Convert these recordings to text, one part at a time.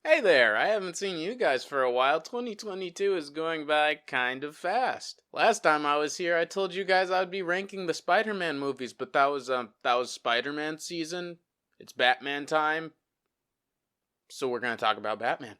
Hey there, I haven't seen you guys for a while. 2022 is going by kind of fast. Last time I was here, I told you guys I'd be ranking the Spider-Man movies, but that was Spider-Man season. It's Batman time, so we're going to talk about Batman.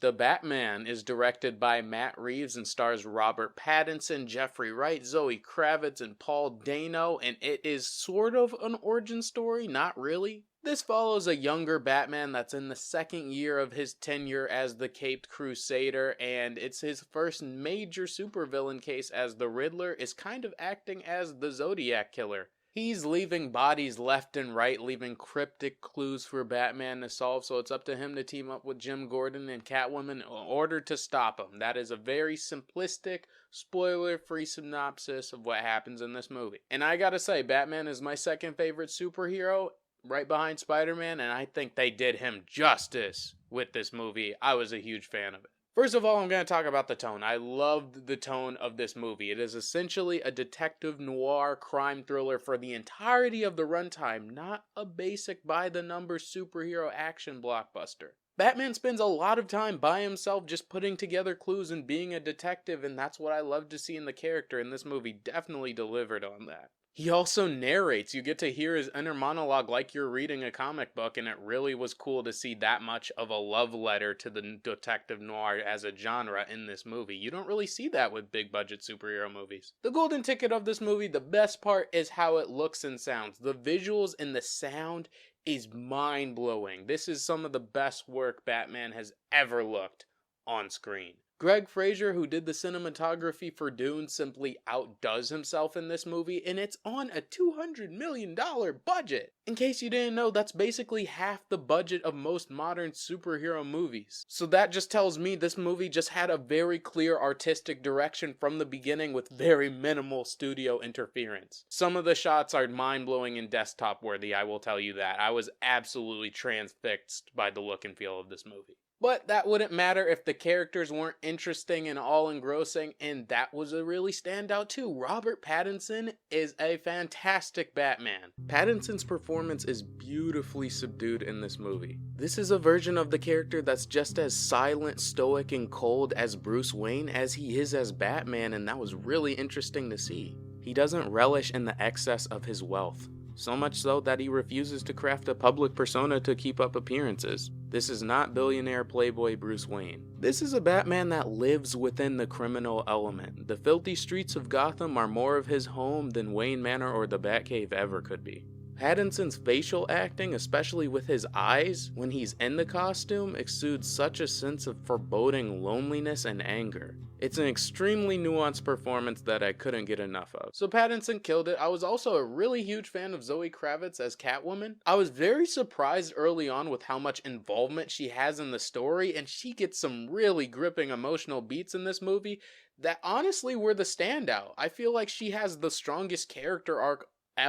The Batman is directed by Matt Reeves and stars Robert Pattinson, Jeffrey Wright, Zoe Kravitz, and Paul Dano, and it is sort of an origin story, not really. This follows a younger Batman that's in the second year of his tenure as the Caped Crusader, and it's his first major supervillain case as the Riddler is kind of acting as the Zodiac Killer. He's leaving bodies left and right, leaving cryptic clues for Batman to solve, so it's up to him to team up with Jim Gordon and Catwoman in order to stop him. That is a very simplistic, spoiler-free synopsis of what happens in this movie. And I gotta say, Batman is my second favorite superhero, right behind Spider-Man, and I think they did him justice with this movie. I was a huge fan of it. First of all, I'm going to talk about the tone. I loved the tone of this movie. It is essentially a detective noir crime thriller for the entirety of the runtime, not a basic by the numbers superhero action blockbuster. Batman spends a lot of time by himself just putting together clues and being a detective, and that's what I love to see in the character, and this movie definitely delivered on that. He also narrates. You get to hear his inner monologue like you're reading a comic book, and it really was cool to see that much of a love letter to the detective noir as a genre in this movie. You don't really see that with big budget superhero movies. The golden ticket of this movie, the best part is how it looks and sounds. The visuals and the sound is mind blowing. This is some of the best work Batman has ever looked on screen. Greg Fraser, who did the cinematography for Dune, simply outdoes himself in this movie, and it's on a $200 million budget. In case you didn't know, that's basically half the budget of most modern superhero movies. So that just tells me this movie just had a very clear artistic direction from the beginning with very minimal studio interference. Some of the shots are mind-blowing and desktop worthy, I will tell you that. I was absolutely transfixed by the look and feel of this movie. But that wouldn't matter if the characters weren't interesting and all engrossing, and that was a really standout too. Robert Pattinson is a fantastic Batman. Pattinson's performance is beautifully subdued in this movie. This is a version of the character that's just as silent, stoic, and cold as Bruce Wayne as he is as Batman, and that was really interesting to see. He doesn't relish in the excess of his wealth. So much so that he refuses to craft a public persona to keep up appearances. This is not billionaire playboy Bruce Wayne. This is a Batman that lives within the criminal element. The filthy streets of Gotham are more of his home than Wayne Manor or the Batcave ever could be. Pattinson's facial acting, especially with his eyes, when he's in the costume, exudes such a sense of foreboding loneliness and anger. It's an extremely nuanced performance that I couldn't get enough of. So Pattinson killed it. I was also a really huge fan of Zoe Kravitz as Catwoman. I was very surprised early on with how much involvement she has in the story, and she gets some really gripping emotional beats in this movie that honestly were the standout. I feel like she has the strongest character arc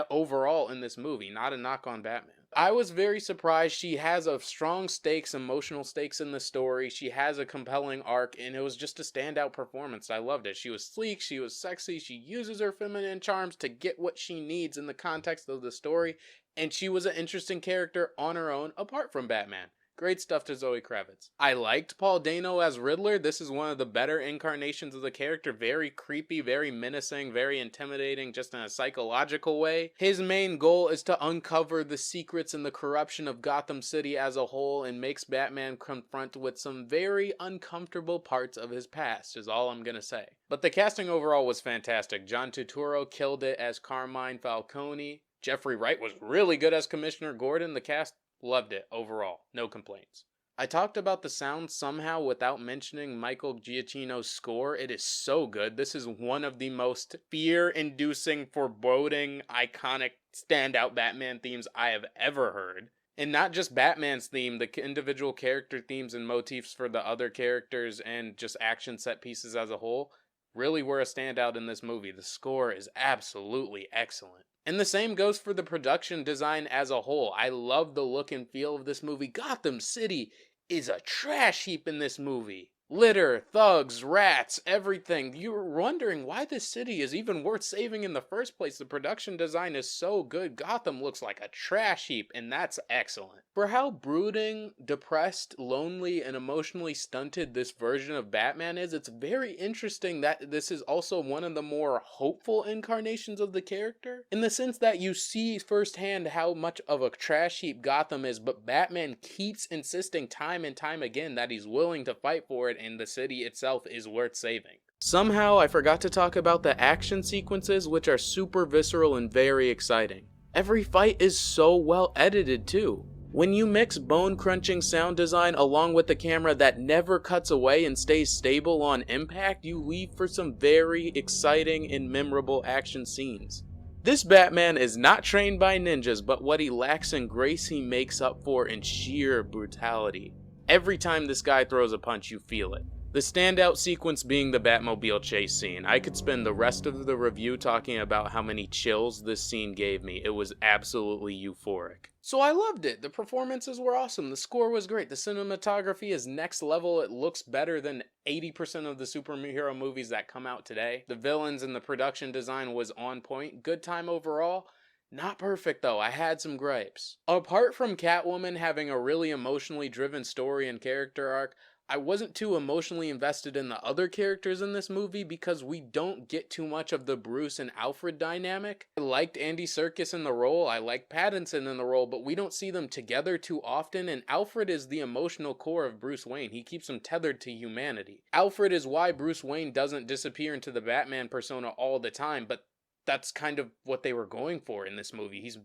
overall in this movie, not a knock on Batman. I was very surprised. She has a strong stakes, emotional stakes in the story. She has a compelling arc, and it was just a standout performance. I loved it. She was sleek, she was sexy, she uses her feminine charms to get what she needs in the context of the story, and she was an interesting character on her own apart from Batman. Great stuff to Zoe Kravitz. I liked Paul Dano as Riddler. This is one of the better incarnations of the character. Very creepy, very menacing, very intimidating, just in a psychological way. His main goal is to uncover the secrets and the corruption of Gotham City as a whole, and makes Batman confront with some very uncomfortable parts of his past, is all I'm gonna say. But the casting overall was fantastic. John Turturro killed it as Carmine Falcone. Jeffrey Wright was really good as Commissioner Gordon. The cast loved it overall, no complaints. I talked about the sound somehow without mentioning Michael Giacchino's score. It is so good. This is one of the most fear-inducing, foreboding, iconic, standout Batman themes I have ever heard. And not just Batman's theme, the individual character themes and motifs for the other characters and just action set pieces as a whole. really were a standout in this movie. The score is absolutely excellent. And the same goes for the production design as a whole. I love the look and feel of this movie. Gotham City is a trash heap in this movie. Litter, thugs, rats, everything. You're wondering why this city is even worth saving in the first place. The production design is so good. Gotham looks like a trash heap, and that's excellent. For how brooding, depressed, lonely, and emotionally stunted this version of Batman is, it's very interesting that this is also one of the more hopeful incarnations of the character. In the sense that you see firsthand how much of a trash heap Gotham is, but Batman keeps insisting time and time again that he's willing to fight for it and the city itself is worth saving. Somehow I forgot to talk about the action sequences, which are super visceral and very exciting. Every fight is so well edited too. When you mix bone-crunching sound design along with the camera that never cuts away and stays stable on impact, you leave for some very exciting and memorable action scenes. This Batman is not trained by ninjas, but what he lacks in grace he makes up for in sheer brutality. Every time this guy throws a punch, you feel it. The standout sequence being the Batmobile chase scene. I could spend the rest of the review talking about how many chills this scene gave me. It was absolutely euphoric. So I loved it. The performances were awesome. The score was great. The cinematography is next level. It looks better than 80% of the superhero movies that come out today. The villains and the production design was on point. Good time overall. Not perfect though, I had some gripes. Apart from Catwoman having a really emotionally driven story and character arc, I wasn't too emotionally invested in the other characters in this movie because we don't get too much of the Bruce and Alfred dynamic. I liked Andy Serkis in the role, I liked Pattinson in the role, but we don't see them together too often, and Alfred is the emotional core of Bruce Wayne. He keeps him tethered to humanity. Alfred is why Bruce Wayne doesn't disappear into the Batman persona all the time, but that's kind of what they were going for in this movie. He's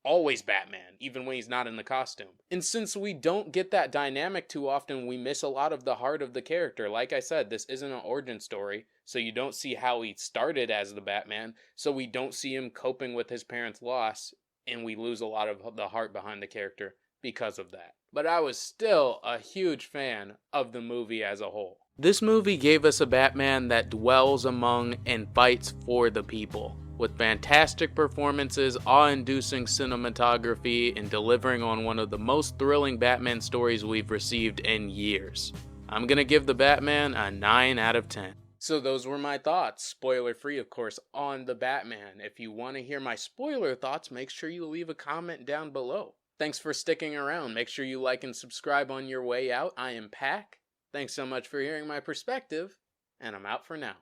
always Batman, even when he's not in the costume. And since we don't get that dynamic too often, we miss a lot of the heart of the character. Like I said, this isn't an origin story, so you don't see how he started as the Batman, so we don't see him coping with his parents' loss, and we lose a lot of the heart behind the character because of that. But I was still a huge fan of the movie as a whole. This movie gave us a Batman that dwells among and fights for the people, with fantastic performances, awe-inducing cinematography, and delivering on one of the most thrilling Batman stories we've received in years. I'm gonna give the Batman a 9 out of 10. So those were my thoughts, spoiler-free of course, on the Batman. If you want to hear my spoiler thoughts, make sure you leave a comment down below. Thanks for sticking around. Make sure you like and subscribe on your way out. I am Pac. Thanks so much for hearing my perspective, and I'm out for now.